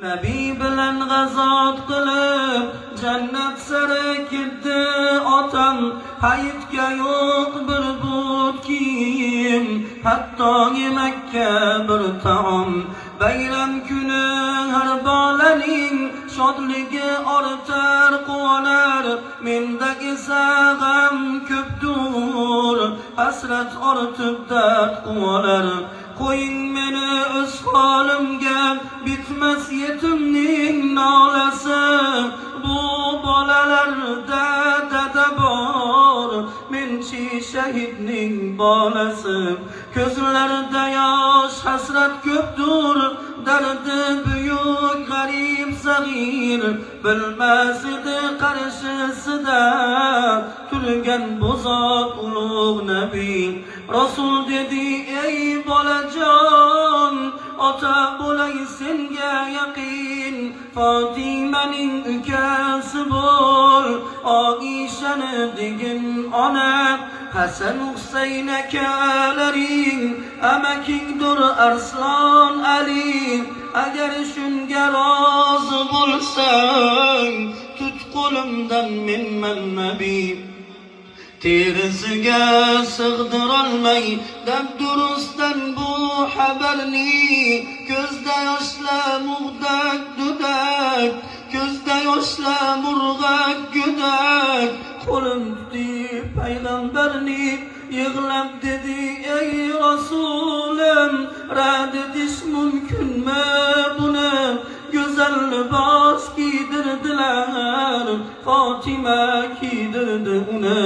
Nabiy bilan g'azot qilib jannat sari ketdi otam. Hayitga yo'q bir but kiyim, hatto yemakka bir taom. Bayram kuni har bolaning shodligi ortar quvonar. Mendagi g'am ko'pdur, hasrat ortib dard quvonar. Qo'ying meni o'z holimga, bitmas yetimning nolasi. Bu bolalarda dada bor, menchi shahidning bolasi. Ko'zlarida yosh hasrat ko'pdur, dardi buyuk g'arib sag'ir. Bilmas edi qarshisida turgan bu zot ulug' nabiy. Rasul dedi ey bolajon, ota bo'lay senga yaqin. Fotimaning ukasi bo'l, Oishani degin ona. Hasan Husayn akalaring amakingdur Arslon Ali. Agar shunga rozi bo'lsang, tut qo'limdan menman nabiy. Terisiga sig'dirolmay dabdurustdan bu xabarni. Ko'zda yoshlar mug'dak dudak, ko'zda yoshlar murg'ak gudak. Qo'lim tutdi payg'ambarni, yig'lab dedi ey Rasulim, rad etish mumkinmi buni? Go'zal libos kiydirdilar, Fatima kiydirdi uni.